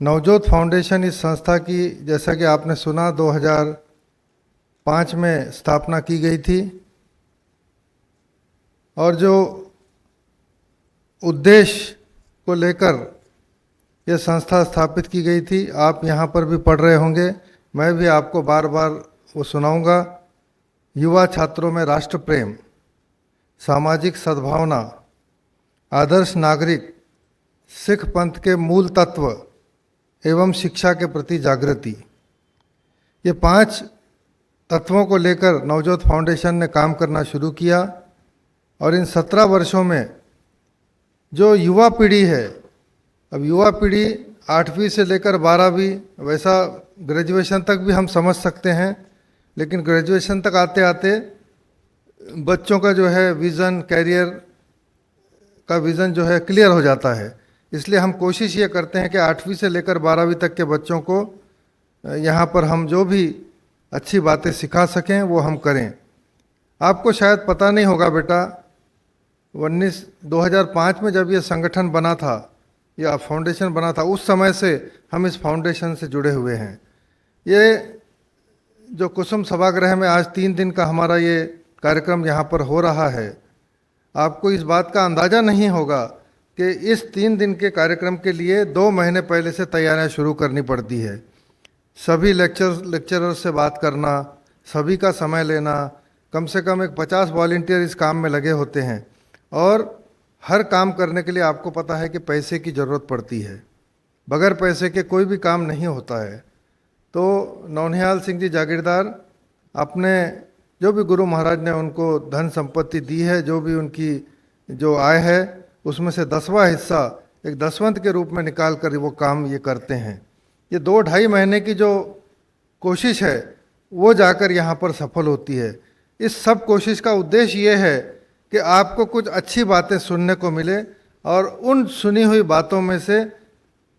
Navjot foundation इस संस्था की, जैसा कि आपने सुना, 2005 में स्थापना की गई थी और जो उद्देश्य को लेकर यह संस्था स्थापित की गई थी, आप यहाँ पर भी पढ़ रहे होंगे, मैं भी आपको बार बार वो सुनाऊंगा। युवा छात्रों में राष्ट्र प्रेम, सामाजिक सद्भावना, आदर्श नागरिक, सिख पंथ के मूल तत्व एवं शिक्षा के प्रति जागृति, ये 5 तत्वों को लेकर नवजोत फाउंडेशन ने काम करना शुरू किया। और इन 17 वर्षों में जो युवा पीढ़ी है, अब युवा पीढ़ी 8वीं से लेकर 12वीं, वैसा ग्रेजुएशन तक भी हम समझ सकते हैं, लेकिन ग्रेजुएशन तक आते आते बच्चों का जो है विज़न, कैरियर का विज़न जो है क्लियर हो जाता है। इसलिए हम कोशिश ये करते हैं कि 8वीं से लेकर 12वीं तक के बच्चों को यहाँ पर हम जो भी अच्छी बातें सिखा सकें वो हम करें। आपको शायद पता नहीं होगा बेटा, 2005 में जब ये संगठन बना था या फाउंडेशन बना था, उस समय से हम इस फाउंडेशन से जुड़े हुए हैं। ये जो कुसुम सभागृह में आज 3 दिन का हमारा ये कार्यक्रम यहाँ पर हो रहा है, आपको इस बात का अंदाज़ा नहीं होगा कि इस 3 दिन के कार्यक्रम के लिए 2 महीने पहले से तैयारियां शुरू करनी पड़ती है। सभी लेक्चरर से बात करना, सभी का समय लेना, कम से कम एक 50 वॉलंटियर इस काम में लगे होते हैं। और हर काम करने के लिए आपको पता है कि पैसे की ज़रूरत पड़ती है, बगैर पैसे के कोई भी काम नहीं होता है। तो नौनिहाल सिंह जी जागीरदार अपने जो भी गुरु महाराज ने उनको धन संपत्ति दी है, जो भी उनकी जो आय है, उसमें से 10वां हिस्सा एक दसवंत के रूप में निकाल कर वो काम ये करते हैं। ये 2-2.5 महीने की जो कोशिश है वो जाकर यहाँ पर सफल होती है। इस सब कोशिश का उद्देश्य ये है कि आपको कुछ अच्छी बातें सुनने को मिले और उन सुनी हुई बातों में से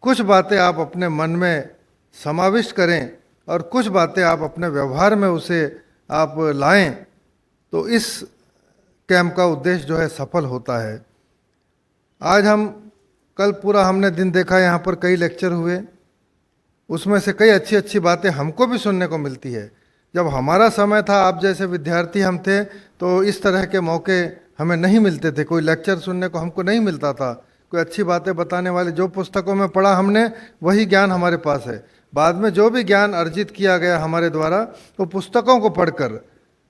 कुछ बातें आप अपने मन में समाविष्ट करें और कुछ बातें आप अपने व्यवहार में उसे आप लाएं, तो इस कैंप का उद्देश्य जो है सफल होता है। आज कल पूरा हमने दिन देखा, यहाँ पर कई लेक्चर हुए, उसमें से कई अच्छी अच्छी बातें हमको भी सुनने को मिलती है। जब हमारा समय था, आप जैसे विद्यार्थी हम थे, तो इस तरह के मौके हमें नहीं मिलते थे, कोई लेक्चर सुनने को हमको नहीं मिलता था, कोई अच्छी बातें बताने वाले। जो पुस्तकों में पढ़ा हमने वही ज्ञान हमारे पास है। बाद में जो भी ज्ञान अर्जित किया गया हमारे द्वारा, वो पुस्तकों को पढ़कर,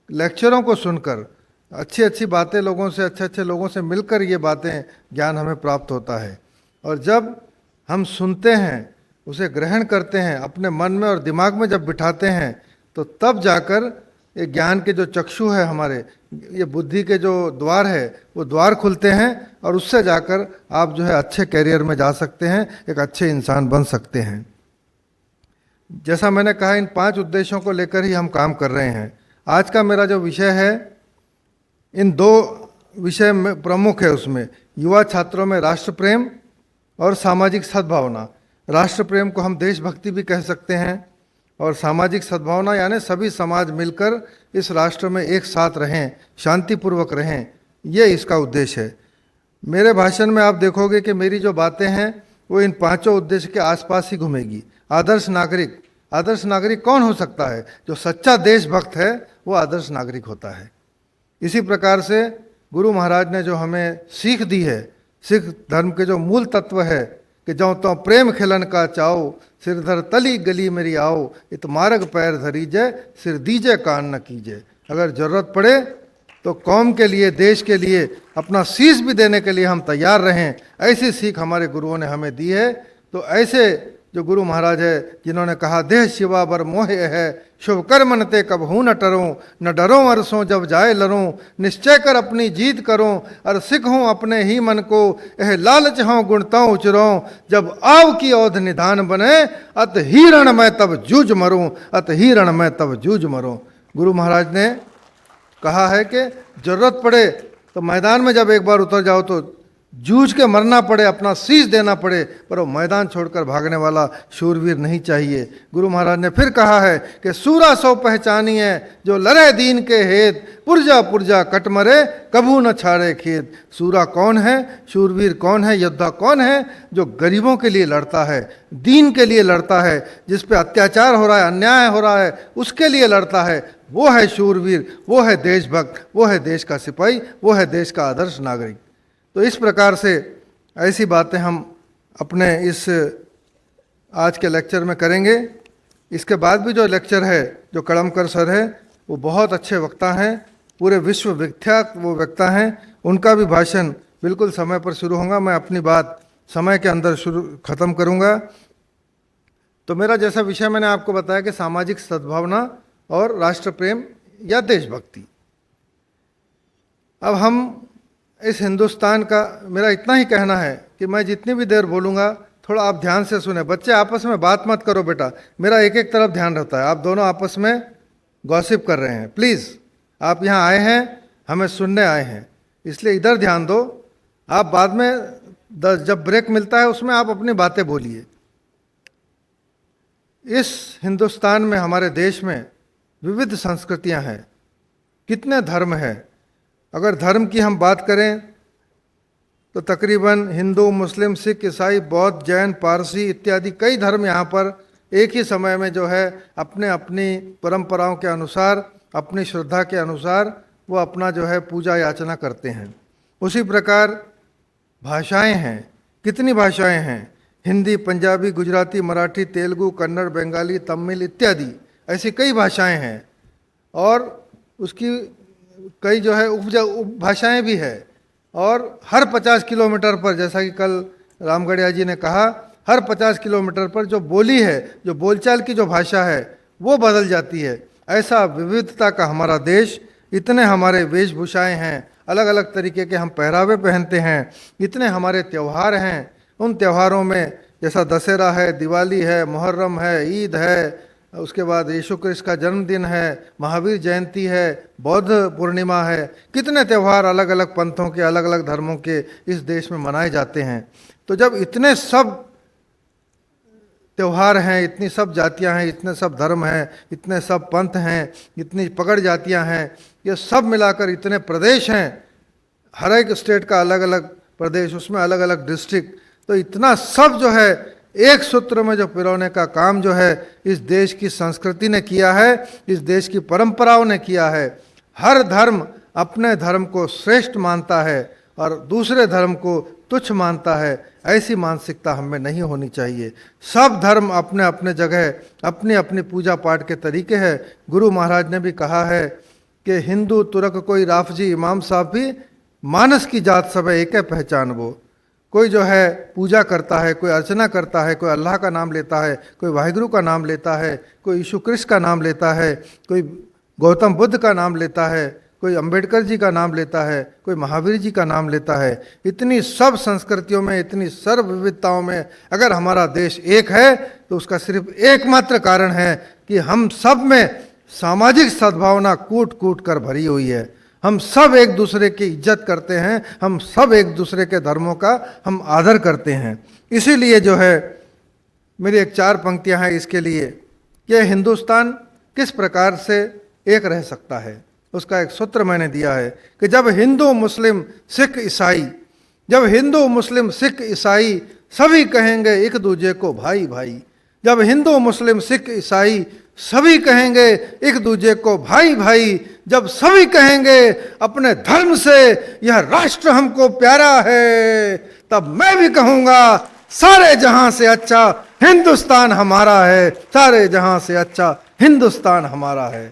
लेक्चरों को सुनकर, अच्छी अच्छी बातें लोगों से, अच्छे अच्छे लोगों से मिलकर ये बातें, ज्ञान हमें प्राप्त होता है। और जब हम सुनते हैं, उसे ग्रहण करते हैं, अपने मन में और दिमाग में जब बिठाते हैं, तो तब जाकर ये ज्ञान के जो चक्षु है हमारे, ये बुद्धि के जो द्वार है, वो द्वार खुलते हैं और उससे जाकर आप जो है अच्छे कैरियर में जा सकते हैं, एक अच्छे इंसान बन सकते हैं। जैसा मैंने कहा, इन 5 उद्देश्यों को लेकर ही हम काम कर रहे हैं। आज का मेरा जो विषय है, इन 2 विषय में प्रमुख है। उसमें युवा छात्रों में राष्ट्र प्रेम और सामाजिक सद्भावना। राष्ट्र प्रेम को हम देशभक्ति भी कह सकते हैं, और सामाजिक सद्भावना यानी सभी समाज मिलकर इस राष्ट्र में एक साथ रहें, शांतिपूर्वक रहें, ये इसका उद्देश्य है। मेरे भाषण में आप देखोगे कि मेरी जो बातें हैं वो इन 5 उद्देश्य के आसपास ही घूमेगी। आदर्श नागरिक, आदर्श नागरिक कौन हो सकता है? जो सच्चा देशभक्त है वो आदर्श नागरिक होता है। इसी प्रकार से गुरु महाराज ने जो हमें सीख दी है, सिख धर्म के जो मूल तत्व है कि जो तो प्रेम खिलन का चाओ, सिरधर तली गली मेरी आओ, इत मार्ग पैर धरीजे, सिर दीजे कान न कीजे। अगर ज़रूरत पड़े तो कौम के लिए, देश के लिए अपना शीश भी देने के लिए हम तैयार रहें, ऐसी सीख हमारे गुरुओं ने हमें दी है। तो ऐसे जो गुरु महाराज है, जिन्होंने कहा देह शिवा बर मोह है, शुभ कर्म न ते कब हूँ न टरों, न डरों अरसों जब जाए लरों, निश्चय कर अपनी जीत करों, और सिख हूँ अपने ही मन को, यह लालच हों गुणताओं उचरों, जब आव की औध निधान बने, अत ही रण मैं तब जूझ मरूं, अत ही रण मैं तब जूझ मरूं। गुरु महाराज ने कहा है कि जरूरत पड़े तो मैदान में जब एक बार उतर जाओ तो जूझ के मरना पड़े, अपना शीश देना पड़े, पर वो मैदान छोड़कर भागने वाला शूरवीर नहीं चाहिए। गुरु महाराज ने फिर कहा है कि सूरा सो पहचानी है जो लड़े दीन के हेत, पुरजा पुरजा कट मरे कभू न छाड़े खेत। सूरा कौन है, शूरवीर कौन है, योद्धा कौन है? जो गरीबों के लिए लड़ता है, दीन के लिए लड़ता है, जिस पे अत्याचार हो रहा है, अन्याय हो रहा है, उसके लिए लड़ता है, वो है शूरवीर, वो है देशभक्त, वो है देश का सिपाही, वो है देश का आदर्श नागरिक। तो इस प्रकार से ऐसी बातें हम अपने इस आज के लेक्चर में करेंगे। इसके बाद भी जो लेक्चर है, जो कड़मकर सर है, वो बहुत अच्छे वक्ता हैं, पूरे विश्व विख्यात वो वक्ता हैं। उनका भी भाषण बिल्कुल समय पर शुरू होगा। मैं अपनी बात समय के अंदर ख़त्म करूँगा। तो मेरा जैसा विषय मैंने आपको बताया कि सामाजिक सद्भावना और राष्ट्र प्रेम या देशभक्ति। अब हम इस हिंदुस्तान का, मेरा इतना ही कहना है कि मैं जितनी भी देर बोलूँगा थोड़ा आप ध्यान से सुने। बच्चे आपस में बात मत करो बेटा, मेरा एक एक तरफ ध्यान रहता है। आप दोनों आपस में गॉसिप कर रहे हैं। प्लीज़, आप यहाँ आए हैं, हमें सुनने आए हैं, इसलिए इधर ध्यान दो। आप बाद में जब ब्रेक मिलता है उसमें आप अपनी बातें बोलिए। इस हिंदुस्तान में, हमारे देश में विविध संस्कृतियाँ हैं, कितने धर्म हैं। अगर धर्म की हम बात करें तो तकरीबन हिंदू, मुस्लिम, सिख, ईसाई, बौद्ध, जैन, पारसी इत्यादि कई धर्म यहाँ पर एक ही समय में जो है अपने अपनी परंपराओं के अनुसार, अपनी श्रद्धा के अनुसार वो अपना जो है पूजा याचना करते हैं। उसी प्रकार भाषाएं हैं, कितनी भाषाएं हैं, हिंदी, पंजाबी, गुजराती, मराठी, तेलुगु, कन्नड़, बंगाली, तमिल इत्यादि ऐसी कई भाषाएं हैं। और उसकी कई जो है उपभाषाएं भी है। और हर 50 किलोमीटर पर, जैसा कि कल रामगढ़िया जी ने कहा, हर 50 किलोमीटर पर जो बोली है, जो बोलचाल की जो भाषा है, वो बदल जाती है। ऐसा विविधता का हमारा देश, इतने हमारे वेशभूषाएं हैं, अलग अलग तरीके के हम पहरावे पहनते हैं, इतने हमारे त्यौहार हैं। उन त्योहारों में जैसा दशहरा है, दिवाली है, मुहर्रम है, ईद है, उसके बाद यीशु क्रिस्त का जन्मदिन है, महावीर जयंती है, बौद्ध पूर्णिमा है, कितने त्यौहार अलग अलग पंथों के, अलग अलग धर्मों के इस देश में मनाए जाते हैं। तो जब इतने सब त्यौहार हैं, इतनी सब जातियां हैं, इतने सब धर्म हैं, इतने सब पंथ हैं, इतनी पकड़ जातियां हैं, ये सब मिलाकर इतने प्रदेश हैं, हर एक स्टेट का अलग अलग प्रदेश, उसमें अलग अलग डिस्ट्रिक्ट, तो इतना सब जो है एक सूत्र में जो पिरोने का काम जो है इस देश की संस्कृति ने किया है, इस देश की परंपराओं ने किया है। हर धर्म अपने धर्म को श्रेष्ठ मानता है और दूसरे धर्म को तुच्छ मानता है। ऐसी मानसिकता हमें नहीं होनी चाहिए। सब धर्म अपने अपने जगह अपनी अपनी पूजा पाठ के तरीके हैं। गुरु महाराज ने भी कहा है कि हिंदू तुर्क कोई राफजी इमाम साहब भी, मानस की जात सब एक है पहचान वो। कोई जो है पूजा करता है, कोई अर्चना करता है, कोई अल्लाह का नाम लेता है, कोई वाहिगुरु का नाम लेता है, कोई यीशु क्रिस्त का नाम लेता है, कोई गौतम बुद्ध का नाम लेता है, कोई अंबेडकर जी का नाम लेता है, कोई महावीर जी का नाम लेता है। इतनी सब संस्कृतियों में, इतनी सर्व विविधताओं में अगर हमारा देश एक है तो उसका सिर्फ एकमात्र कारण है कि हम सब में सामाजिक सद्भावना कूट कूट कर भरी हुई है। हम सब एक दूसरे की इज्जत करते हैं, हम सब एक दूसरे के धर्मों का हम आदर करते हैं। इसीलिए जो है मेरी एक 4 पंक्तियां हैं इसके लिए कि हिंदुस्तान किस प्रकार से एक रह सकता है। उसका एक सूत्र मैंने दिया है कि जब हिंदू, मुस्लिम, सिख, ईसाई, जब हिंदू, मुस्लिम, सिख, ईसाई सभी कहेंगे एक दूजे को भाई भाई, जब हिंदू, मुस्लिम, सिख, ईसाई सभी कहेंगे एक दूजे को भाई भाई, जब सभी कहेंगे अपने धर्म से यह राष्ट्र हमको प्यारा है, तब मैं भी कहूंगा सारे जहां से अच्छा हिंदुस्तान हमारा है, सारे जहां से अच्छा हिंदुस्तान हमारा है।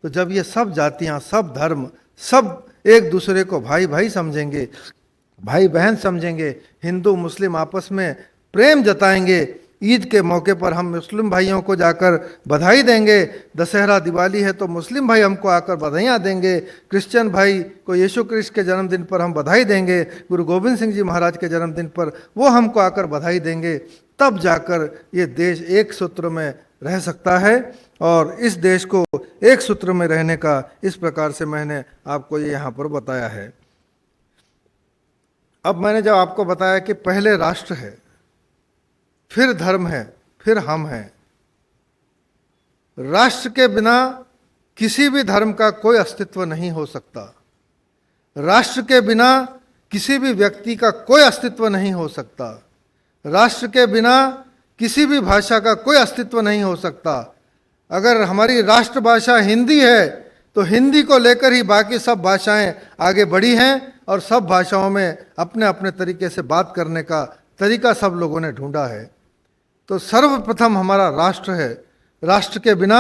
तो जब ये सब जातियां, सब धर्म, सब एक दूसरे को भाई भाई समझेंगे, भाई बहन समझेंगे, हिंदू मुस्लिम आपस में प्रेम जताएंगे, ईद के मौके पर हम मुस्लिम भाइयों को जाकर बधाई देंगे, दशहरा दिवाली है तो मुस्लिम भाई हमको आकर बधाइयाँ देंगे, क्रिश्चियन भाई को यीशु क्रिस्त के जन्मदिन पर हम बधाई देंगे, गुरु गोविंद सिंह जी महाराज के जन्मदिन पर वो हमको आकर बधाई देंगे, तब जाकर ये देश एक सूत्र में रह सकता है। और इस देश को एक सूत्र में रहने का इस प्रकार से मैंने आपको ये यहाँ पर बताया है। अब मैंने जब आपको बताया कि पहले राष्ट्र है, फिर धर्म है, फिर हम हैं। राष्ट्र के बिना किसी भी धर्म का कोई अस्तित्व नहीं हो सकता। राष्ट्र के बिना किसी भी व्यक्ति का कोई अस्तित्व नहीं हो सकता। राष्ट्र के बिना किसी भी भाषा का कोई अस्तित्व नहीं हो सकता। अगर हमारी राष्ट्रभाषा हिंदी है तो हिंदी को लेकर ही बाकी सब भाषाएं आगे बढ़ी हैं और सब भाषाओं में अपने अपने तरीके से बात करने का तरीका सब लोगों ने ढूंढा है। तो सर्वप्रथम हमारा राष्ट्र है। राष्ट्र के बिना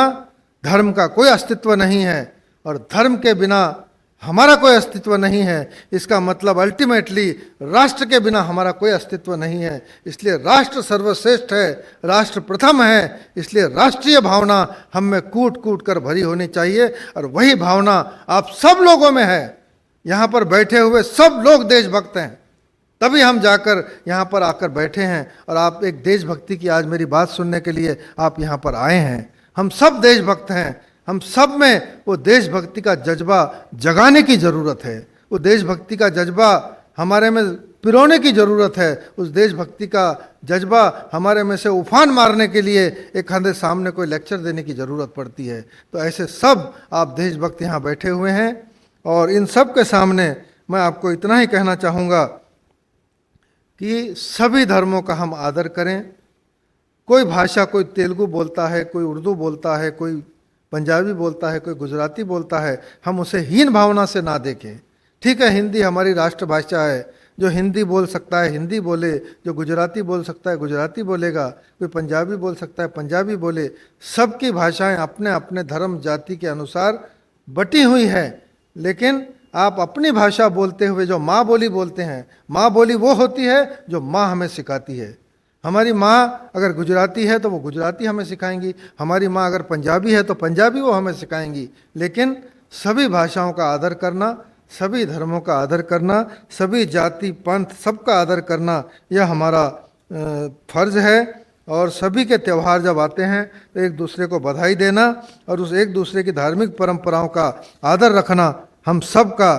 धर्म का कोई अस्तित्व नहीं है और धर्म के बिना हमारा कोई अस्तित्व नहीं है। इसका मतलब अल्टीमेटली राष्ट्र के बिना हमारा कोई अस्तित्व नहीं है। इसलिए राष्ट्र सर्वश्रेष्ठ है, राष्ट्र प्रथम है। इसलिए राष्ट्रीय भावना हम में कूट कूट कर भरी होनी चाहिए और वही भावना आप सब लोगों में है। यहाँ पर बैठे हुए सब लोग देशभक्त हैं, तभी हम जाकर यहाँ पर आकर बैठे हैं और आप एक देशभक्ति की आज मेरी बात सुनने के लिए आप यहाँ पर आए हैं। हम सब देशभक्त हैं। हम सब में वो देशभक्ति का जज्बा जगाने की ज़रूरत है। वो देशभक्ति का जज्बा हमारे में पिरोने की ज़रूरत है। उस देशभक्ति का जज्बा हमारे में से उफान मारने के लिए एक हमारे सामने कोई लेक्चर देने की ज़रूरत पड़ती है। तो ऐसे सब आप देशभक्त यहाँ बैठे हुए हैं और इन सब के सामने मैं आपको इतना ही कहना चाहूँगा कि सभी धर्मों का हम आदर करें। कोई भाषा, कोई तेलुगु बोलता है, कोई उर्दू बोलता है, कोई पंजाबी बोलता है, कोई गुजराती बोलता है, हम उसे हीन भावना से ना देखें। ठीक है, हिंदी हमारी राष्ट्रभाषा है। जो हिंदी बोल सकता है हिंदी बोले, जो गुजराती बोल सकता है गुजराती बोलेगा, कोई पंजाबी बोल सकता है पंजाबी बोले। सबकी भाषाएं अपने अपने धर्म जाति के अनुसार बटी हुई है। लेकिन आप अपनी भाषा बोलते हुए जो माँ बोली बोलते हैं, माँ बोली वो होती है जो माँ हमें सिखाती है। हमारी माँ अगर गुजराती है तो वो गुजराती हमें सिखाएंगी, हमारी माँ अगर पंजाबी है तो पंजाबी वो हमें सिखाएंगी। लेकिन सभी भाषाओं का आदर करना, सभी धर्मों का आदर करना, सभी जाति पंथ सबका आदर करना, यह हमारा फर्ज है। और सभी के त्यौहार जब आते हैं तो एक दूसरे को बधाई देना और उस एक दूसरे की धार्मिक परंपराओं का आदर रखना हम सब का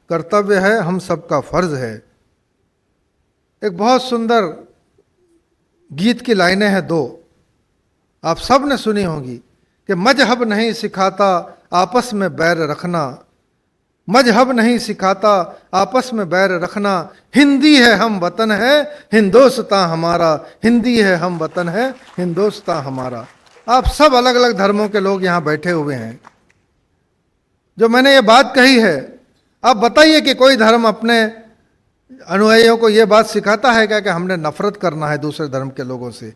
कर्तव्य है, हम सब का फर्ज है। एक बहुत सुंदर गीत की लाइनें हैं दो, आप सब ने सुनी होंगी कि मजहब नहीं सिखाता आपस में बैर रखना, मजहब नहीं सिखाता आपस में बैर रखना, हिंदी है हम वतन है हिंदुस्तान हमारा, हिंदी है हम वतन है हिंदुस्तान हमारा। आप सब अलग अलग धर्मों के लोग यहाँ बैठे हुए हैं। जो मैंने ये बात कही है, आप बताइए कि कोई धर्म अपने अनुयायियों को ये बात सिखाता है क्या कि हमने नफरत करना है दूसरे धर्म के लोगों से।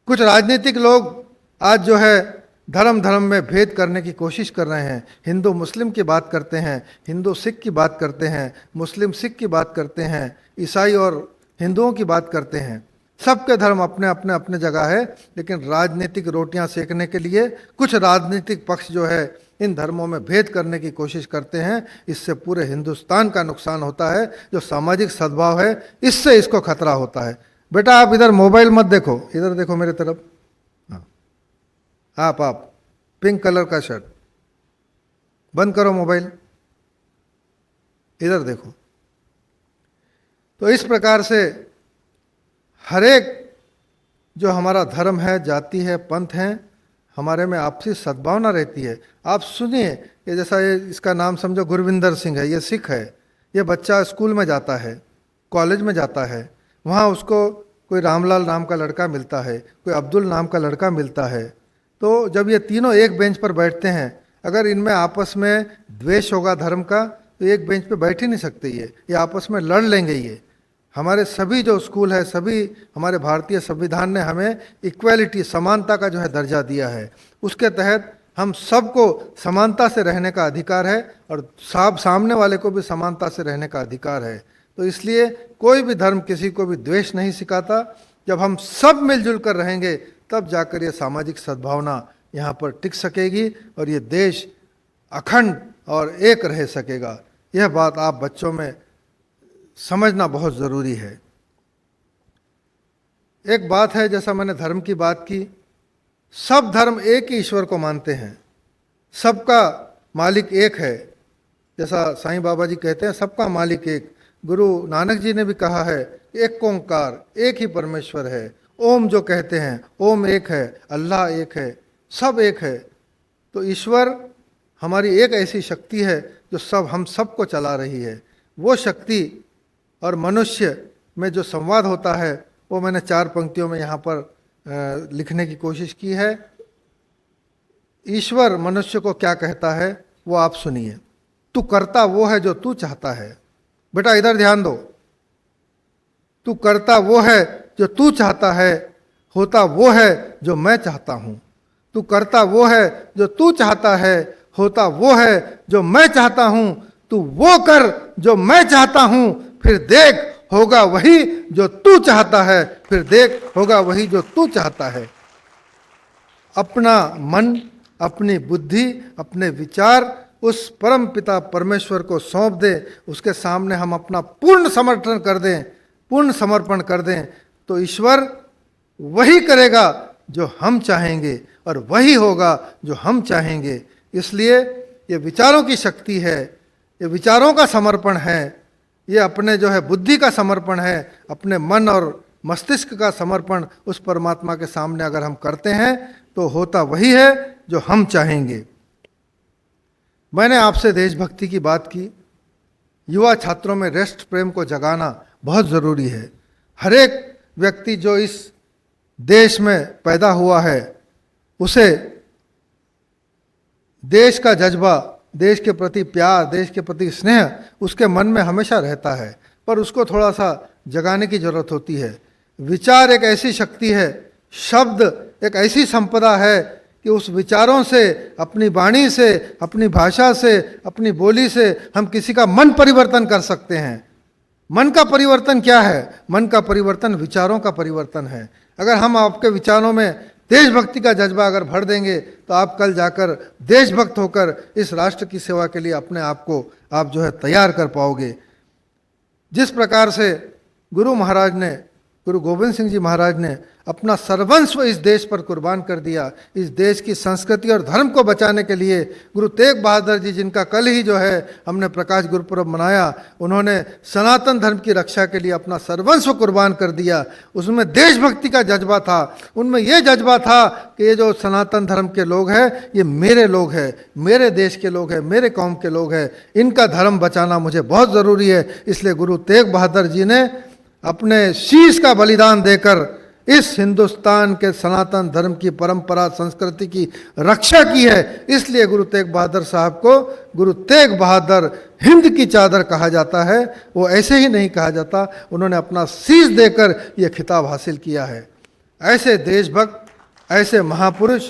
कुछ राजनीतिक लोग आज जो है धर्म धर्म में भेद करने की कोशिश कर रहे हैं। हिंदू मुस्लिम की बात करते हैं, हिंदू सिख की बात करते हैं, मुस्लिम सिख की बात करते हैं, ईसाई और हिंदुओं की बात करते हैं। सबके धर्म अपने अपने अपने जगह है, लेकिन राजनीतिक रोटियां सेकने के लिए कुछ राजनीतिक पक्ष जो है इन धर्मों में भेद करने की कोशिश करते हैं। इससे पूरे हिंदुस्तान का नुकसान होता है। जो सामाजिक सद्भाव है इससे इसको खतरा होता है। बेटा आप इधर मोबाइल मत देखो, इधर देखो मेरे तरफ। हाँ, आप पिंक कलर का शर्ट बंद करो, मोबाइल इधर देखो। तो इस प्रकार से हर एक जो हमारा धर्म है, जाति है, पंथ है, हमारे में आपसी सद्भावना रहती है। आप सुनिए, ये जैसा ये इसका नाम समझो गुरविंदर सिंह है, ये सिख है। ये बच्चा स्कूल में जाता है, कॉलेज में जाता है, वहाँ उसको कोई रामलाल नाम का लड़का मिलता है, कोई अब्दुल नाम का लड़का मिलता है। तो जब ये तीनों एक बेंच पर बैठते हैं, अगर इनमें आपस में द्वेष होगा धर्म का तो एक बेंच पर बैठ ही नहीं सकते। ये आपस में लड़ लेंगे। ये हमारे सभी जो स्कूल है, सभी हमारे भारतीय संविधान ने हमें इक्वालिटी, समानता का जो है दर्जा दिया है। उसके तहत हम सबको समानता से रहने का अधिकार है और सामने वाले को भी समानता से रहने का अधिकार है। तो इसलिए कोई भी धर्म किसी को भी द्वेष नहीं सिखाता। जब हम सब मिलजुल कर रहेंगे तब जाकर ये सामाजिक सद्भावना यहाँ पर टिक सकेगी और ये देश अखंड और एक रह सकेगा। यह बात आप बच्चों में समझना बहुत ज़रूरी है। एक बात है, जैसा मैंने धर्म की बात की, सब धर्म एक ही ईश्वर को मानते हैं, सबका मालिक एक है। जैसा साईं बाबा जी कहते हैं सबका मालिक एक। गुरु नानक जी ने भी कहा है, एक ओंकार, एक ही परमेश्वर है। ओम जो कहते हैं, ओम एक है, अल्लाह एक है, सब एक है। तो ईश्वर हमारी एक ऐसी शक्ति है जो हम सबको चला रही है। वो शक्ति और मनुष्य में जो संवाद होता है वो मैंने 4 पंक्तियों में यहाँ पर लिखने की कोशिश की है। ईश्वर मनुष्य को क्या कहता है वो आप सुनिए। तू करता वो है जो तू चाहता है। बेटा इधर ध्यान दो। तू करता वो है जो तू चाहता है, होता वो है जो मैं चाहता हूं। तू करता वो है जो तू चाहता है, होता वो है जो मैं चाहता हूं। तू वो कर जो मैं चाहता हूं, फिर देख होगा वही जो तू चाहता है, फिर देख होगा वही जो तू चाहता है। अपना मन, अपनी बुद्धि, अपने विचार उस परम पिता परमेश्वर को सौंप दें, उसके सामने हम अपना पूर्ण समर्पण कर दें, पूर्ण समर्पण कर दें, तो ईश्वर वही करेगा जो हम चाहेंगे और वही होगा जो हम चाहेंगे। इसलिए ये विचारों की शक्ति है, ये विचारों का समर्पण है, ये अपने जो है बुद्धि का समर्पण है, अपने मन और मस्तिष्क का समर्पण उस परमात्मा के सामने अगर हम करते हैं तो होता वही है जो हम चाहेंगे। मैंने आपसे देशभक्ति की बात की। युवा छात्रों में राष्ट्र प्रेम को जगाना बहुत ज़रूरी है। हर एक व्यक्ति जो इस देश में पैदा हुआ है उसे देश का जज्बा, देश के प्रति प्यार, देश के प्रति स्नेह उसके मन में हमेशा रहता है, पर उसको थोड़ा सा जगाने की जरूरत होती है। विचार एक ऐसी शक्ति है, शब्द एक ऐसी संपदा है कि उस विचारों से, अपनी वाणी से, अपनी भाषा से, अपनी बोली से हम किसी का मन परिवर्तन कर सकते हैं। मन का परिवर्तन क्या है? मन का परिवर्तन विचारों का परिवर्तन है। अगर हम आपके विचारों में देशभक्ति का जज्बा अगर भर देंगे तो आप कल जाकर देशभक्त होकर इस राष्ट्र की सेवा के लिए अपने आप को आप जो है तैयार कर पाओगे। जिस प्रकार से गुरु महाराज ने, गुरु गोविंद सिंह जी महाराज ने अपना सर्वस्व इस देश पर कुर्बान कर दिया, इस देश की संस्कृति और धर्म को बचाने के लिए। गुरु तेग बहादुर जी, जिनका कल ही जो है हमने प्रकाश गुरुपुरब मनाया, उन्होंने सनातन धर्म की रक्षा के लिए अपना सर्वस्व कुर्बान कर दिया। उसमें देशभक्ति का जज्बा था, उनमें यह जज्बा था कि ये जो सनातन धर्म के लोग हैं ये मेरे लोग हैं, मेरे देश के लोग हैं, मेरे कौम के लोग हैं, इनका धर्म बचाना मुझे बहुत ज़रूरी है। इसलिए गुरु तेग बहादुर जी ने अपने शीश का बलिदान देकर इस हिंदुस्तान के सनातन धर्म की परंपरा, संस्कृति की रक्षा की है। इसलिए गुरु तेग बहादुर साहब को गुरु तेग बहादुर हिंद की चादर कहा जाता है। वो ऐसे ही नहीं कहा जाता, उन्होंने अपना शीश देकर ये खिताब हासिल किया है। ऐसे देशभक्त, ऐसे महापुरुष,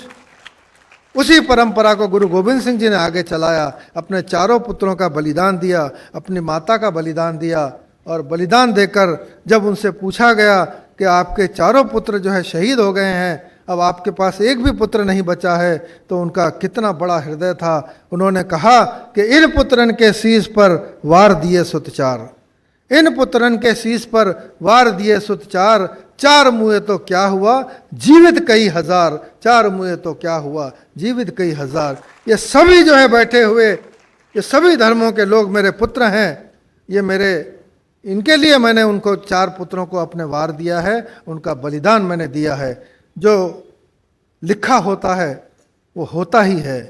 उसी परंपरा को गुरु गोविंद सिंह जी ने आगे चलाया। अपने चारों पुत्रों का बलिदान दिया, अपनी माता का बलिदान दिया, और बलिदान देकर जब उनसे पूछा गया कि आपके चारों पुत्र जो है शहीद हो गए हैं, अब आपके पास एक भी पुत्र नहीं बचा है, तो उनका कितना बड़ा हृदय था। उन्होंने कहा कि इन पुत्रन के शीश पर वार दिए सुतचार, इन पुत्रन के शीश पर वार दिए सुतचार, 4 मुए तो क्या हुआ जीवित कई हजार, 4 मुए तो क्या हुआ जीवित कई हजार। ये सभी जो है बैठे हुए, ये सभी धर्मों के लोग मेरे पुत्र हैं। ये मेरे, इनके लिए मैंने उनको 4 पुत्रों को अपने वार दिया है, उनका बलिदान मैंने दिया है। जो लिखा होता है वो होता ही है।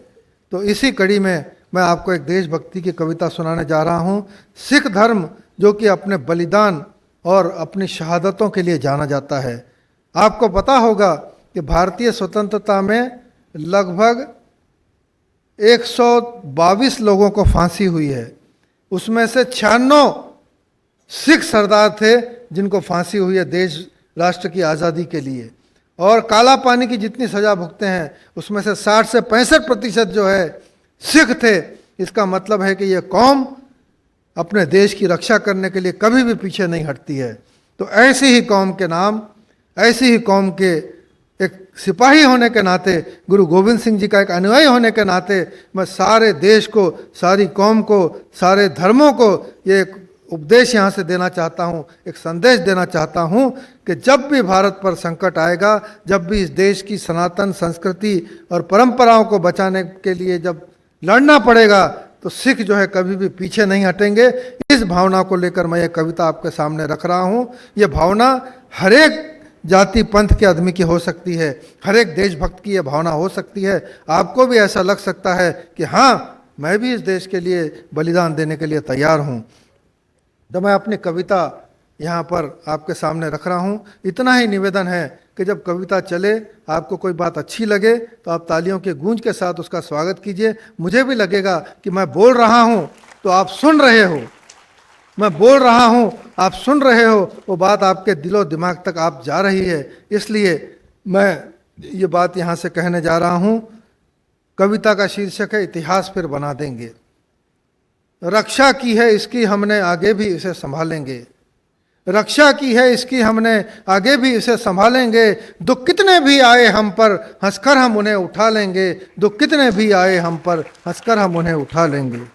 तो इसी कड़ी में मैं आपको एक देशभक्ति की कविता सुनाने जा रहा हूँ। सिख धर्म जो कि अपने बलिदान और अपनी शहादतों के लिए जाना जाता है। आपको पता होगा कि भारतीय स्वतंत्रता में लगभग 122 लोगों को फांसी हुई है। उसमें से 96 सिख सरदार थे जिनको फांसी हुई है देश राष्ट्र की आज़ादी के लिए। और काला पानी की जितनी सज़ा भुगते हैं उसमें से 60 से 65% जो है सिख थे। इसका मतलब है कि ये कौम अपने देश की रक्षा करने के लिए कभी भी पीछे नहीं हटती है। तो ऐसी ही कौम के नाम, ऐसी ही कौम के एक सिपाही होने के नाते, गुरु गोविंद सिंह जी का एक अनुयायी होने के नाते मैं सारे देश को, सारी कौम को, सारे धर्मों को ये उपदेश यहाँ से देना चाहता हूँ, एक संदेश देना चाहता हूँ कि जब भी भारत पर संकट आएगा, जब भी इस देश की सनातन संस्कृति और परंपराओं को बचाने के लिए जब लड़ना पड़ेगा, तो सिख जो है कभी भी पीछे नहीं हटेंगे। इस इस भावना को लेकर मैं ये कविता आपके सामने रख रहा हूँ। ये भावना हर एक जाति पंथ के आदमी की हो सकती है, हर एक देशभक्त की यह भावना हो सकती है। आपको भी ऐसा लग सकता है कि हाँ, मैं भी इस देश के लिए बलिदान देने के लिए तैयार हूँ। तो मैं अपनी कविता यहाँ पर आपके सामने रख रहा हूँ। इतना ही निवेदन है कि जब कविता चले, आपको कोई बात अच्छी लगे तो आप तालियों के गूंज के साथ उसका स्वागत कीजिए। मुझे भी लगेगा कि मैं बोल रहा हूँ तो आप सुन रहे हो, मैं बोल रहा हूँ आप सुन रहे हो, वो बात आपके दिलो दिमाग तक आप जा रही है। इसलिए मैं ये बात यहाँ से कहने जा रहा हूँ। कविता का शीर्षक है इतिहास फिर बना देंगे। रक्षा की है इसकी हमने, आगे भी इसे संभालेंगे। रक्षा की है इसकी हमने, आगे भी इसे संभालेंगे। दुख कितने भी आए हम पर, हंसकर हम उन्हें उठा लेंगे। दुख कितने भी आए हम पर, हंसकर हम उन्हें उठा लेंगे।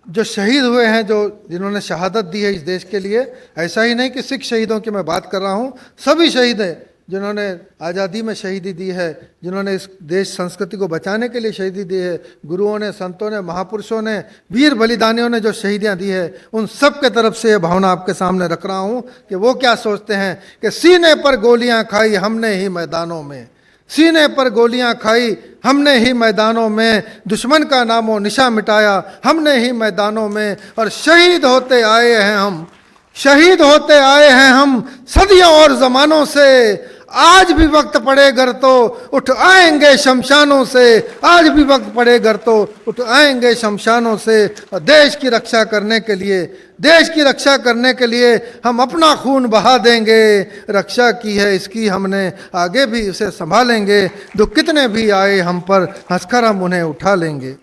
जो शहीद हुए हैं, जो जिन्होंने शहादत दी है इस देश के लिए, ऐसा ही नहीं कि सिख शहीदों की मैं बात कर रहा हूँ, सभी शहीद हैं जिन्होंने आज़ादी में शहीदी दी है, जिन्होंने इस देश संस्कृति को बचाने के लिए शहीदी दी है। गुरुओं ने, संतों ने, महापुरुषों ने, वीर बलिदानियों ने जो शहीदियाँ दी है, उन सब के तरफ से ये भावना आपके सामने रख रहा हूँ कि वो क्या सोचते हैं कि सीने पर गोलियाँ खाई हमने ही मैदानों में, सीने पर गोलियां खाई हमने ही मैदानों में, दुश्मन का नामो निशा मिटाया हमने ही मैदानों में। और शहीद होते आए हैं हम, शहीद होते आए हैं हम सदियों और जमानों से। आज भी वक्त पड़े घर तो उठ आएंगे शमशानों से, आज भी वक्त पड़े घर तो उठ आएंगे शमशानों से। और देश की रक्षा करने के लिए, देश की रक्षा करने के लिए हम अपना खून बहा देंगे। रक्षा की है इसकी हमने, आगे भी इसे संभालेंगे। दुख कितने भी आए हम पर, हंसकर हम उन्हें उठा लेंगे।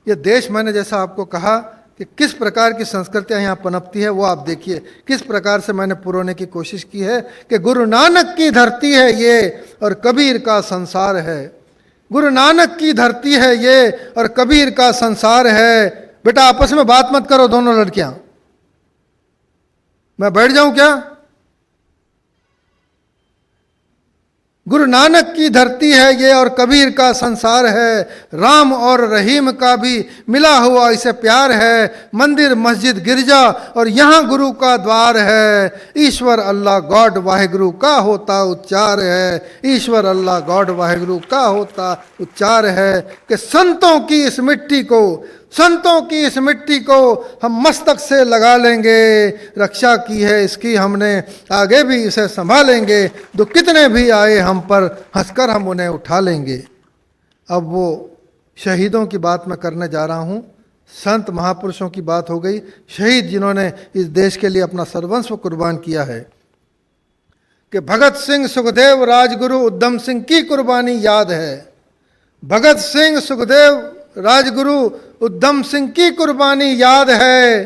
ये देश, मैंने जैसा आपको कहा कि किस प्रकार की संस्कृतियाँ यहाँ पनपती है, वो आप देखिए। किस प्रकार से मैंने पुरोने की कोशिश की है कि गुरु नानक की धरती है ये और कबीर का संसार है। गुरु नानक की धरती है ये और कबीर का संसार है। बेटा आपस में बात मत करो दोनों लड़कियां। मैं बैठ जाऊं क्या? गुरु नानक की धरती है ये और कबीर का संसार है। राम और रहीम का भी मिला हुआ इसे प्यार है। मंदिर मस्जिद गिरजा और यहाँ गुरु का द्वार है। ईश्वर अल्लाह गॉड वाहेगुरु का होता उच्चार है। ईश्वर अल्लाह गॉड वाहेगुरु का होता उच्चार है। कि संतों की इस मिट्टी को, संतों की इस मिट्टी को हम मस्तक से लगा लेंगे। रक्षा की है इसकी हमने, आगे भी इसे संभालेंगे। दुख कितने भी आए हम पर, हंसकर हम उन्हें उठा लेंगे। अब वो शहीदों की बात मैं करने जा रहा हूँ। संत महापुरुषों की बात हो गई, शहीद जिन्होंने इस देश के लिए अपना सर्वस्व कुर्बान किया है। कि भगत सिंह, सुखदेव, राजगुरु, उधम सिंह की कुर्बानी याद है। भगत सिंह, सुखदेव, राजगुरु, उधम सिंह की कुर्बानी याद है।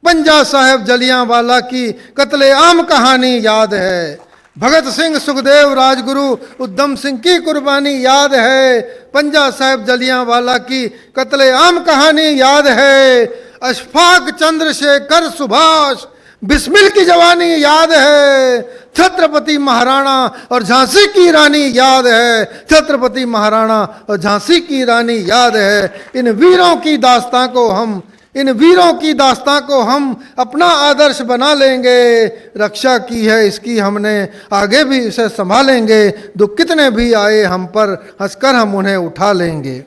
पंजा साहब जलियांवाला की कत्लेआम कहानी याद है। भगत सिंह, सुखदेव, राजगुरु, उधम सिंह की कुर्बानी याद है। पंजा साहब जलियांवाला की कत्लेआम कहानी याद है। अशफाक चंद्रशेखर, सुभाष, बिस्मिल की जवानी याद है। छत्रपति महाराणा और झांसी की रानी याद है। छत्रपति महाराणा और झांसी की रानी याद है। इन वीरों की दास्तां को हम, इन वीरों की दास्तां को हम अपना आदर्श बना लेंगे। रक्षा की है इसकी हमने, आगे भी इसे संभालेंगे। दुख कितने भी आए हम पर, हंसकर हम उन्हें उठा लेंगे।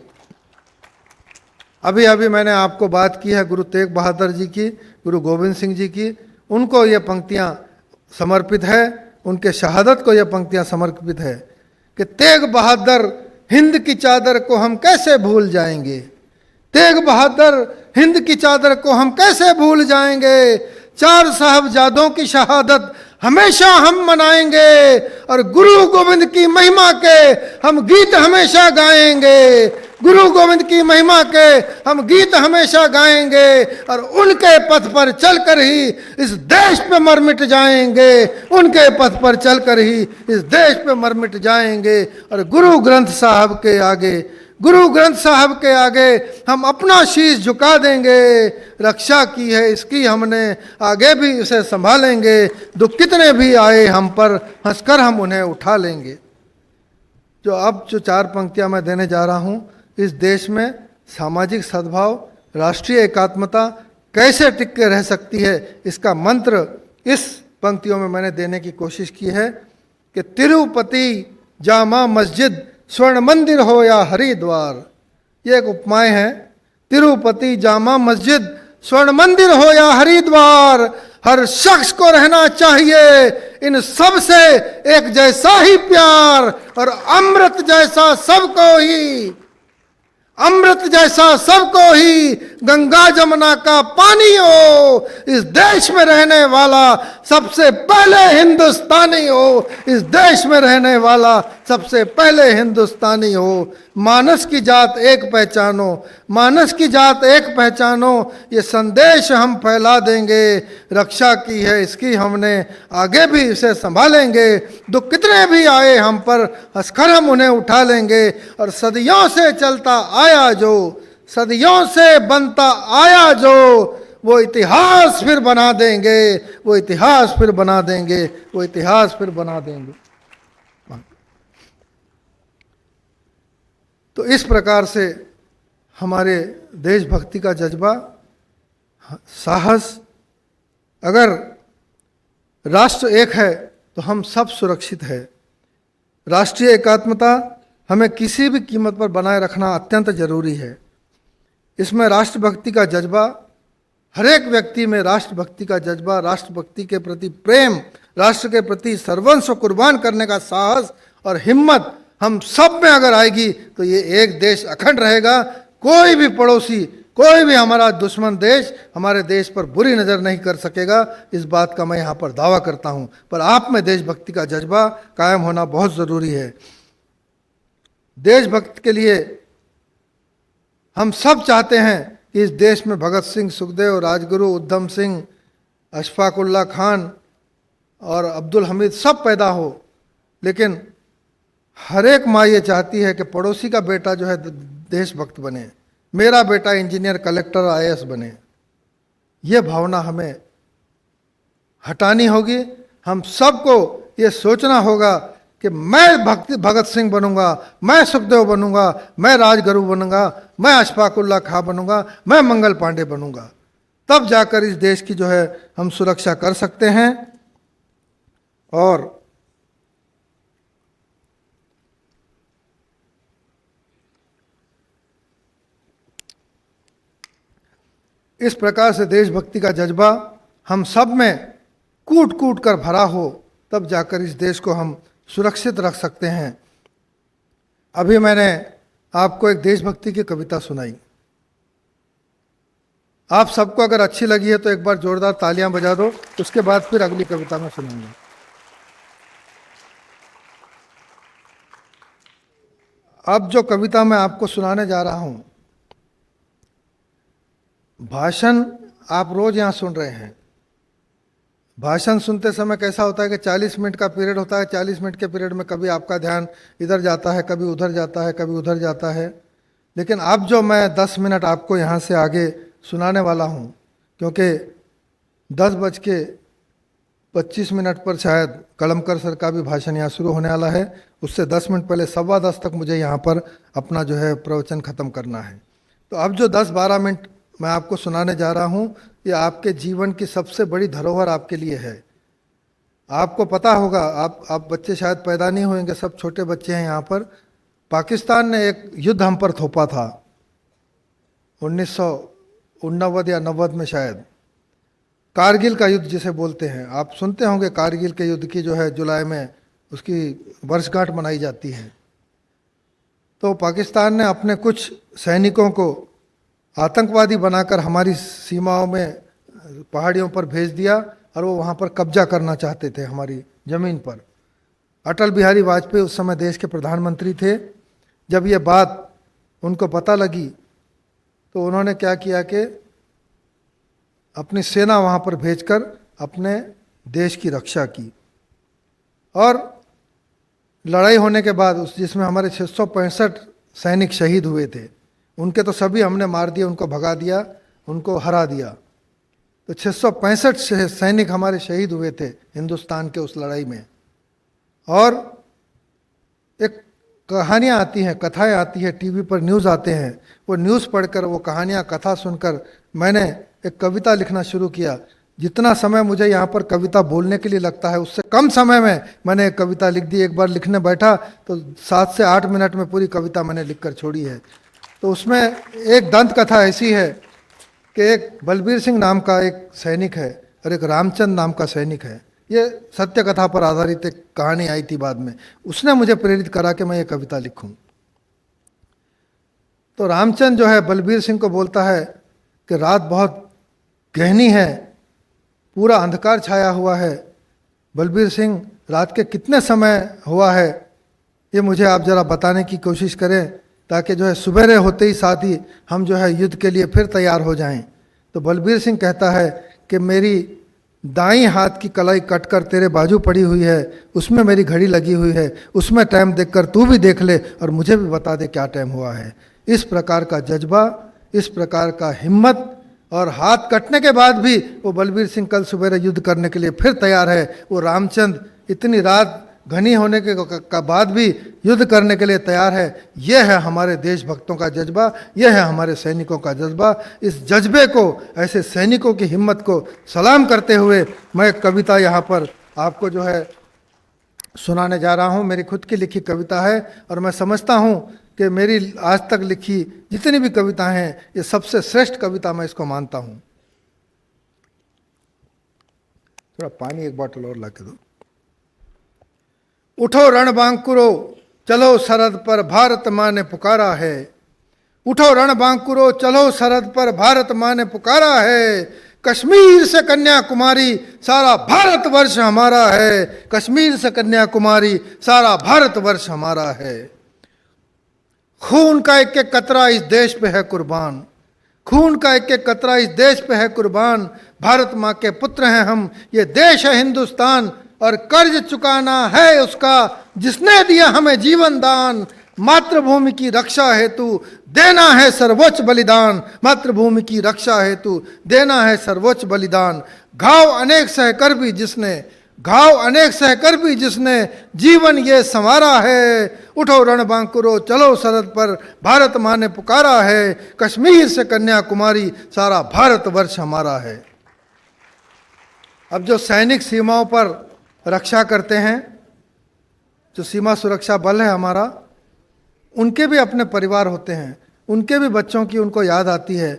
अभी अभी मैंने आपको बात की है गुरु तेग बहादुर जी की, गुरु गोविंद सिंह जी की। उनको ये पंक्तियाँ समर्पित है, उनके शहादत को ये पंक्तियाँ समर्पित है कि तेग बहादुर हिंद की चादर को हम कैसे भूल जाएंगे। तेग बहादुर हिंद की चादर को हम कैसे भूल जाएंगे। चार साहबजादों की शहादत हमेशा हम मनाएंगे और गुरु गोविंद की महिमा के हम गीत हमेशा गाएंगे। गुरु गोविंद की महिमा के हम गीत हमेशा गाएंगे और उनके पथ पर चलकर ही इस देश पे मर मिट जाएंगे। उनके पथ पर चलकर ही इस देश पे मर मिट जाएंगे। और गुरु ग्रंथ साहब के आगे, गुरु ग्रंथ साहब के आगे हम अपना शीश झुका देंगे। रक्षा की है इसकी हमने, आगे भी इसे संभालेंगे। दुख कितने भी आए हम पर, हंसकर हम उन्हें उठा लेंगे। जो चार पंक्तियां मैं देने जा रहा हूं, इस देश में सामाजिक सद्भाव, राष्ट्रीय एकात्मता, कैसे टिक के रह सकती है, इसका मंत्र इस पंक्तियों में मैंने देने की कोशिश की है कि तिरुपति जामा मस्जिद स्वर्ण मंदिर हो या हरिद्वार, ये एक उपमाएं हैं। तिरुपति जामा मस्जिद स्वर्ण मंदिर हो या हरिद्वार, हर शख्स को रहना चाहिए इन सब से एक जैसा ही प्यार, और अमृत जैसा सबको ही, अमृत जैसा सबको ही गंगा जमुना का पानी हो। इस देश में रहने वाला सबसे पहले हिंदुस्तानी हो, इस देश में रहने वाला सबसे पहले हिंदुस्तानी हो। मानस की जात एक पहचानो, मानस की जात एक पहचानो, ये संदेश हम फैला देंगे। रक्षा की है इसकी हमने, आगे भी इसे संभालेंगे। दुख कितने भी आए हम पर, हंसकर हम उन्हें उठा लेंगे। और सदियों से चलता आया जो, सदियों से बनता आया जो, वो इतिहास फिर बना देंगे, वो इतिहास फिर बना देंगे, वो इतिहास फिर बना देंगे। तो इस प्रकार से हमारे देशभक्ति का जज्बा, साहस, अगर राष्ट्र एक है तो हम सब सुरक्षित है। राष्ट्रीय एकात्मता हमें किसी भी कीमत पर बनाए रखना अत्यंत जरूरी है। इसमें राष्ट्रभक्ति का जज्बा, हर एक व्यक्ति में राष्ट्रभक्ति का जज्बा, राष्ट्रभक्ति के प्रति प्रेम, राष्ट्र के प्रति सर्वस्व कुर्बान करने का साहस और हिम्मत हम सब में अगर आएगी तो ये एक देश अखंड रहेगा। कोई भी पड़ोसी, कोई भी हमारा दुश्मन देश हमारे देश पर बुरी नज़र नहीं कर सकेगा। इस बात का मैं यहाँ पर दावा करता हूँ। पर आप में देशभक्ति का जज्बा कायम होना बहुत ज़रूरी है। देशभक्ति के लिए हम सब चाहते हैं कि इस देश में भगत सिंह, सुखदेव, राजगुरु, उधम सिंह, अशफाक उल्लाह खान और अब्दुल हमीद सब पैदा हो, लेकिन हर एक माँ ये चाहती है कि पड़ोसी का बेटा जो है देशभक्त बने, मेरा बेटा इंजीनियर, कलेक्टर, आईएएस बने। ये भावना हमें हटानी होगी। हम सबको ये सोचना होगा कि मैं भगत सिंह बनूंगा, मैं सुखदेव बनूंगा, मैं राजगुरु बनूंगा, मैं अशफाक उल्लाह खां बनूंगा, मैं मंगल पांडे बनूंगा। तब जाकर इस देश की जो है हम सुरक्षा कर सकते हैं। और इस प्रकार से देशभक्ति का जज्बा हम सब में कूट कूट कर भरा हो, तब जाकर इस देश को हम सुरक्षित रख सकते हैं। अभी मैंने आपको एक देशभक्ति की कविता सुनाई। आप सबको अगर अच्छी लगी है तो एक बार जोरदार तालियां बजा दो। उसके बाद फिर अगली कविता में सुनाऊंगा। अब जो कविता मैं आपको सुनाने जा रहा हूं, भाषण आप रोज यहां सुन रहे हैं। भाषण सुनते समय कैसा होता है कि 40 मिनट का पीरियड होता है। 40 मिनट के पीरियड में कभी आपका ध्यान इधर जाता है, कभी उधर जाता है, कभी उधर जाता है। लेकिन अब जो मैं 10 मिनट आपको यहाँ से आगे सुनाने वाला हूँ, क्योंकि 10:25 पर शायद कलमकर सर का भी भाषण यहाँ शुरू होने वाला है। उससे 10 मिनट पहले 10:15 तक मुझे यहाँ पर अपना जो है प्रवचन ख़त्म करना है। तो अब जो 10-12 मिनट मैं आपको सुनाने जा रहा हूँ, ये आपके जीवन की सबसे बड़ी धरोहर आपके लिए है। आपको पता होगा, आप बच्चे शायद पैदा नहीं होंगे, सब छोटे बच्चे हैं यहाँ पर। पाकिस्तान ने एक युद्ध हम पर थोपा था 1989 या 90 में शायद, कारगिल का युद्ध जिसे बोलते हैं। आप सुनते होंगे कारगिल के युद्ध की जो है जुलाई में उसकी वर्षगांठ मनाई जाती है। तो पाकिस्तान ने अपने कुछ सैनिकों को आतंकवादी बनाकर हमारी सीमाओं में पहाड़ियों पर भेज दिया और वो वहाँ पर कब्जा करना चाहते थे हमारी ज़मीन पर। अटल बिहारी वाजपेयी उस समय देश के प्रधानमंत्री थे। जब ये बात उनको पता लगी तो उन्होंने क्या किया कि अपनी सेना वहाँ पर भेजकर अपने देश की रक्षा की। और लड़ाई होने के बाद जिसमें हमारे 665 सैनिक शहीद हुए थे, उनके तो सभी हमने मार दिए, उनको भगा दिया, उनको हरा दिया। तो 665 सैनिक हमारे शहीद हुए थे हिंदुस्तान के उस लड़ाई में। और एक कहानियाँ आती हैं, कथाएं आती हैं, टीवी पर न्यूज़ आते हैं। वो न्यूज़ पढ़कर, वो कहानियाँ, कथा सुनकर मैंने एक कविता लिखना शुरू किया। जितना समय मुझे यहाँ पर कविता बोलने के लिए लगता है उससे कम समय में मैंने एक कविता लिख दी। एक बार लिखने बैठा तो 7 से 8 मिनट में पूरी कविता मैंने लिखकर छोड़ी है। तो उसमें एक दंत कथा ऐसी है कि एक बलबीर सिंह नाम का एक सैनिक है और एक रामचंद नाम का सैनिक है। ये सत्य कथा पर आधारित एक कहानी आई थी बाद में, उसने मुझे प्रेरित करा कि मैं ये कविता लिखूं। तो रामचंद जो है बलबीर सिंह को बोलता है कि रात बहुत गहनी है, पूरा अंधकार छाया हुआ है। बलबीर सिंह, रात के कितने समय हुआ है ये मुझे आप ज़रा बताने की कोशिश करें, ताकि जो है सुबेरे होते ही साथ ही हम जो है युद्ध के लिए फिर तैयार हो जाएं। तो बलबीर सिंह कहता है कि मेरी दाईं हाथ की कलाई कटकर तेरे बाजू पड़ी हुई है, उसमें मेरी घड़ी लगी हुई है, उसमें टाइम देखकर तू भी देख ले और मुझे भी बता दे क्या टाइम हुआ है। इस प्रकार का जज्बा, इस प्रकार का हिम्मत, और हाथ कटने के बाद भी वो बलबीर सिंह कल सुबह युद्ध करने के लिए फिर तैयार है। वो रामचंद इतनी रात घनी होने के बाद भी युद्ध करने के लिए तैयार है। यह है हमारे देशभक्तों का जज्बा, यह है हमारे सैनिकों का जज्बा। इस जज्बे को, ऐसे सैनिकों की हिम्मत को सलाम करते हुए मैं एक कविता यहाँ पर आपको जो है सुनाने जा रहा हूँ। मेरी खुद की लिखी कविता है और मैं समझता हूँ कि मेरी आज तक लिखी जितनी भी कविताएं हैं ये सबसे श्रेष्ठ कविता मैं इसको मानता हूँ। थोड़ा पानी एक बोतल और ला के दो। उठो रणबांकुरो, चलो सरहद पर भारत माँ ने पुकारा है। उठो रणबांकुरो, चलो सरहद पर भारत माँ ने पुकारा है। कश्मीर से कन्याकुमारी सारा भारतवर्ष हमारा है। कश्मीर से कन्याकुमारी सारा भारतवर्ष हमारा है। खून का एक एक कतरा इस देश पे है कुर्बान, खून का एक एक कतरा इस देश पे है कुर्बान। भारत माँ के पुत्र हैं हम, ये देश है हिंदुस्तान, और कर्ज चुकाना है उसका जिसने दिया हमें जीवन दान। मातृभूमि की रक्षा हेतु देना है सर्वोच्च बलिदान। मातृभूमि की रक्षा हेतु देना है सर्वोच्च बलिदान। घाव अनेक सहकर भी जिसने, घाव अनेक सहकर भी जिसने जीवन ये संवारा है। उठो रणबांकुरो, चलो सरहद पर भारत माँ ने पुकारा है। कश्मीर से कन्याकुमारी सारा भारतवर्ष हमारा है। अब जो सैनिक सीमाओं पर रक्षा करते हैं, जो सीमा सुरक्षा बल है हमारा, उनके भी अपने परिवार होते हैं, उनके भी बच्चों की उनको याद आती है,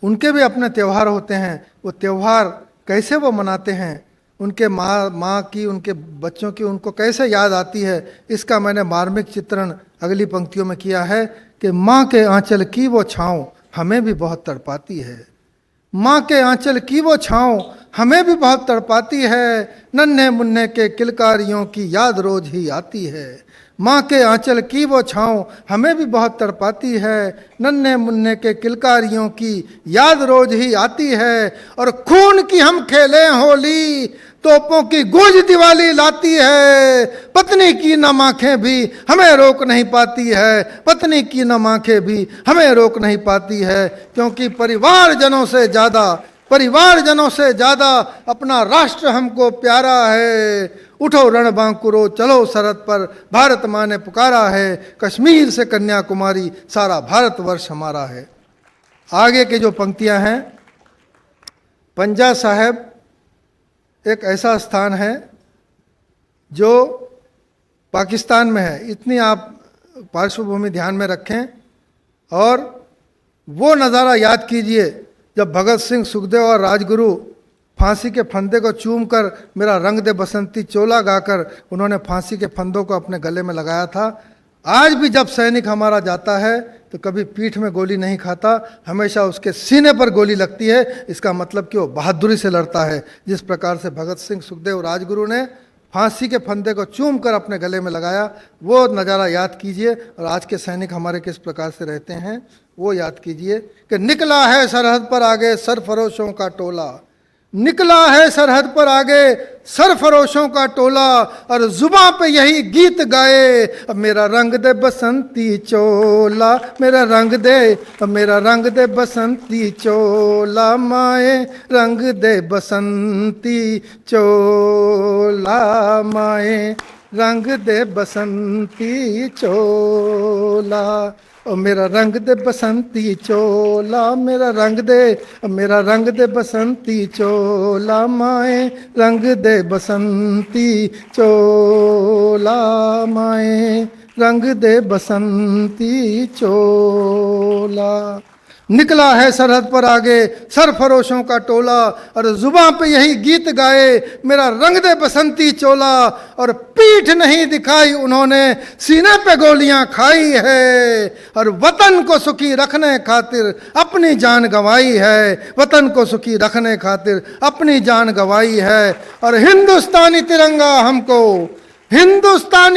उनके भी अपने त्यौहार होते हैं। वो त्यौहार कैसे वो मनाते हैं, उनके माँ की, उनके बच्चों की उनको कैसे याद आती है, इसका मैंने मार्मिक चित्रण अगली पंक्तियों में किया है कि माँ के आंचल की वो छाँव हमें भी बहुत तड़पाती है। माँ के आंचल की वो छाँव हमें भी बहुत तड़पाती है। नन्हे मुन्ने के किलकारियों की याद रोज ही आती है। माँ के आंचल की वो छाँव हमें भी बहुत तड़पाती है। नन्हे मुन्ने के किलकारियों की याद रोज ही आती है। और खून की हम खेलें होली, तोपों की गूंज दिवाली लाती है। पत्नी की नम आंखें भी हमें रोक नहीं पाती है। पत्नी की नम आंखें भी हमें रोक नहीं पाती है। क्योंकि परिवारजनों से ज़्यादा, परिवारजनों से ज़्यादा अपना राष्ट्र हमको प्यारा है। उठो रणबांकुरो, चलो सरहद पर भारत माँ ने पुकारा है। कश्मीर से कन्याकुमारी सारा भारतवर्ष हमारा है। आगे की जो पंक्तियां हैं, पंजा साहिब एक ऐसा स्थान है जो पाकिस्तान में है। इतनी आप पार्श्वभूमि ध्यान में रखें और वो नज़ारा याद कीजिए जब भगत सिंह, सुखदेव और राजगुरु फांसी के फंदे को चूमकर मेरा रंग दे बसंती चोला गाकर उन्होंने फांसी के फंदों को अपने गले में लगाया था। आज भी जब सैनिक हमारा जाता है तो कभी पीठ में गोली नहीं खाता, हमेशा उसके सीने पर गोली लगती है। इसका मतलब कि वो बहादुरी से लड़ता है। जिस प्रकार से भगत सिंह, सुखदेव, राजगुरु ने फांसी के फंदे को चूम कर अपने गले में लगाया, वो नज़ारा याद कीजिए। और आज के सैनिक हमारे किस प्रकार से रहते हैं वो याद कीजिए कि निकला है सरहद पर आगे सरफरोशों का टोला। निकला है सरहद पर आगे सरफरोशों का टोला, और जुबां पे यही गीत गाए, अब मेरा रंग दे बसंती चोला, मेरा रंग दे, अब मेरा रंग दे बसंती चोला, माए रंग दे बसंती चोला, माए रंग दे बसंती चोला। ओ मेरा रंग दे बसंती चोला, मेरा रंग दे बसंती चोला, माए रंग दे बसंती चोला, माए रंग दे बसंती चोला। निकला है सरहद पर आगे सरफरोशों का टोला, और जुबां पे यही गीत गाए, मेरा रंग दे बसंती चोला। और पीठ नहीं दिखाई उन्होंने, सीने पे गोलियां खाई है, और वतन को सुखी रखने खातिर अपनी जान गंवाई है, वतन को सुखी रखने खातिर अपनी जान गंवाई है। और हिंदुस्तानी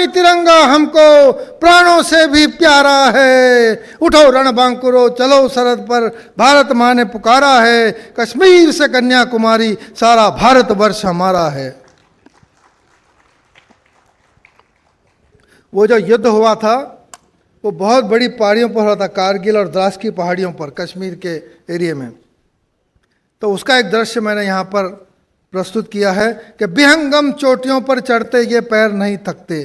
तिरंगा हमको प्राणों से भी प्यारा है। उठो रणबांकुरो चलो सरहद पर, भारत माँ ने पुकारा है, कश्मीर से कन्याकुमारी सारा भारतवर्ष हमारा है। वो जो युद्ध हुआ था वो बहुत बड़ी पहाड़ियों पर हुआ था, कारगिल और द्रास की पहाड़ियों पर, कश्मीर के एरिया में। तो उसका एक दृश्य मैंने यहाँ पर प्रस्तुत किया है कि विहंगम चोटियों पर चढ़ते ये पैर नहीं थकते,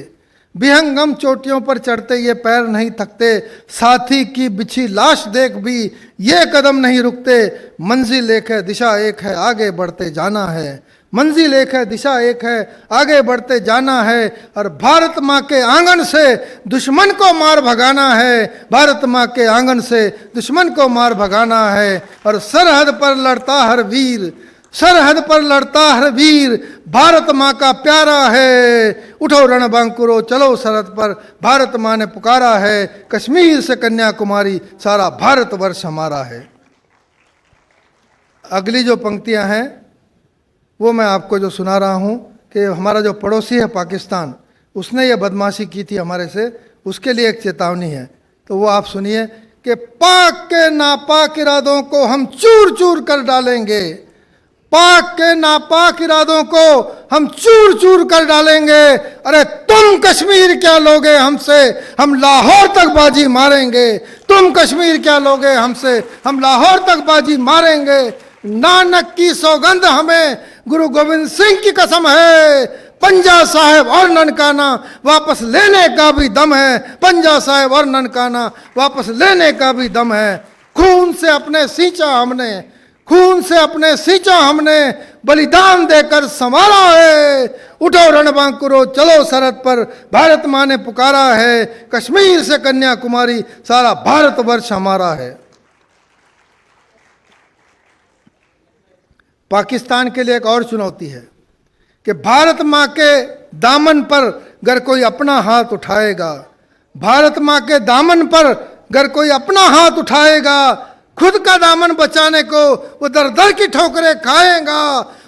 विहंगम चोटियों पर चढ़ते ये पैर नहीं थकते, साथी की बिछी लाश देख भी ये कदम नहीं रुकते। मंजिल एक है दिशा एक है आगे बढ़ते जाना है, मंजिल एक है दिशा एक है आगे बढ़ते जाना है। और भारत माँ के आंगन से दुश्मन को मार भगाना है, भारत माँ के आंगन से दुश्मन को मार भगाना है। और सरहद पर लड़ता हर वीर, सरहद पर लड़ता हर वीर भारत माँ का प्यारा है। उठो रणबांकुरो चलो सरहद पर, भारत माँ ने पुकारा है, कश्मीर से कन्याकुमारी सारा भारतवर्ष हमारा है। अगली जो पंक्तियां हैं वो मैं आपको जो सुना रहा हूं कि हमारा जो पड़ोसी है पाकिस्तान, उसने ये बदमाशी की थी हमारे से, उसके लिए एक चेतावनी है। तो वो आप सुनिए कि पाक के नापाक इरादों को हम चूर चूर कर डालेंगे, पाक के नापाक इरादों को हम चूर चूर कर डालेंगे। अरे तुम कश्मीर क्या लोगे हमसे, हम लाहौर तक बाजी मारेंगे, तुम कश्मीर क्या लोगे हमसे, हम लाहौर तक बाजी मारेंगे। नानक की सौगंध हमें, गुरु गोविंद सिंह की कसम है, पंजा साहिब और ननकाना वापस लेने का भी दम है, पंजा साहिब और ननकाना वापस लेने का भी दम है। खून से अपने सींचा हमने, खून से अपने सींचा हमने, बलिदान देकर संवारा है। उठो रणबांकुरो चलो सरहद पर, भारत माँ ने पुकारा है, कश्मीर से कन्याकुमारी सारा भारतवर्ष हमारा है। पाकिस्तान के लिए एक और चुनौती है कि भारत माँ के दामन पर अगर कोई अपना हाथ उठाएगा, भारत माँ के दामन पर अगर कोई अपना हाथ उठाएगा, खुद का दामन बचाने को वो दर दर की ठोकरें खाएगा।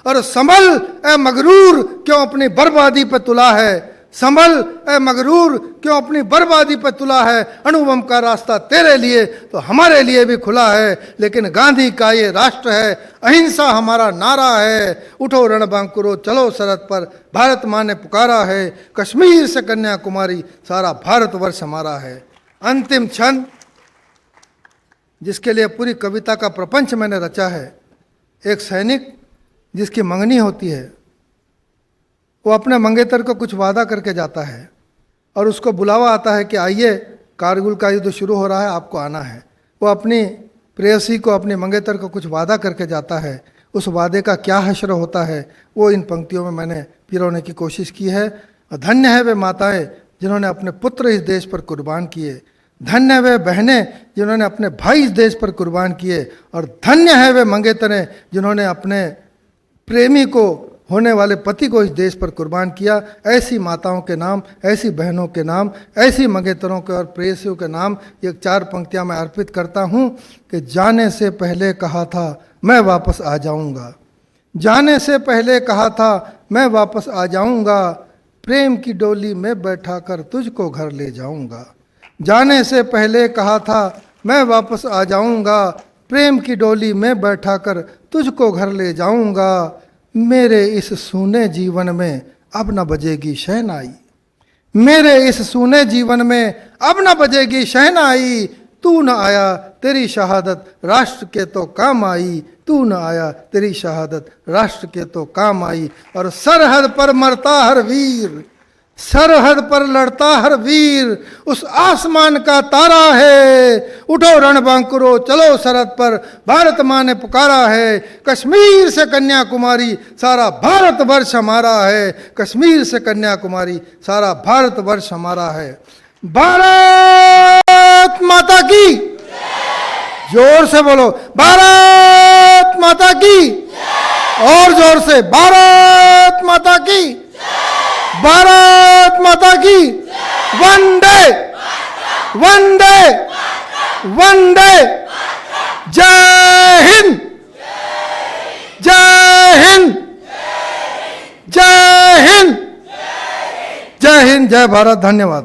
और संभल ए मगरूर क्यों अपनी बर्बादी पे तुला है, संभल ए मगरूर क्यों अपनी बर्बादी पे तुला है। अणुबम का रास्ता तेरे लिए तो हमारे लिए भी खुला है, लेकिन गांधी का ये राष्ट्र है, अहिंसा हमारा नारा है। उठो रणबांकुरो चलो सरहद पर, भारत माँ ने पुकारा है, कश्मीर से कन्याकुमारी सारा भारतवर्ष हमारा है। अंतिम छंद जिसके लिए पूरी कविता का प्रपंच मैंने रचा है। एक सैनिक जिसकी मंगनी होती है, वो अपने मंगेतर को कुछ वादा करके जाता है और उसको बुलावा आता है कि आइए कारगिल का युद्ध शुरू हो रहा है, आपको आना है। वो अपनी प्रेयसी को, अपने मंगेतर को कुछ वादा करके जाता है, उस वादे का क्या हश्र होता है वो इन पंक्तियों में मैंने पिरोने की कोशिश की है। धन्य है वे माताएं जिन्होंने अपने पुत्र इस देश पर कुर्बान किए, धन्य है वे बहनें जिन्होंने अपने भाई इस देश पर कुर्बान किए, और धन्य है वे मंगेतरें जिन्होंने अपने प्रेमी को, होने वाले पति को इस देश पर कुर्बान किया। ऐसी माताओं के नाम, ऐसी बहनों के नाम, ऐसी मंगेतरों के और प्रेयसियों के नाम ये 4 पंक्तियां मैं अर्पित करता हूं कि जाने से पहले कहा था मैं वापस आ जाऊंगा, जाने से पहले कहा था मैं वापस आ जाऊंगा, प्रेम की डोली में बैठा कर तुझको घर ले जाऊंगा। जाने से पहले कहा था मैं वापस आ जाऊंगा, प्रेम की डोली में बैठा कर तुझको घर ले जाऊंगा। मेरे इस सूने जीवन में अब न बजेगी शहनाई, मेरे इस सूने जीवन में अब न बजेगी शहनाई। तू न आया तेरी शहादत राष्ट्र के तो काम आई, तू न आया तेरी शहादत राष्ट्र के तो काम आई। और सरहद पर मरता हर वीर, सरहद पर लड़ता हर वीर उस आसमान का तारा है। उठो रणबांकुरो चलो सरहद पर, भारत माँ ने पुकारा है। कश्मीर से कन्याकुमारी सारा भारतवर्ष हमारा है। कश्मीर से कन्याकुमारी सारा भारतवर्ष हमारा है। भारत माता की, जोर से बोलो भारत माता की, और जोर से भारत माता की, भारत माता की। वंदे वंदे वंदे। जय हिंद, जय हिंद, जय हिंद, जय हिंद, जय भारत। धन्यवाद।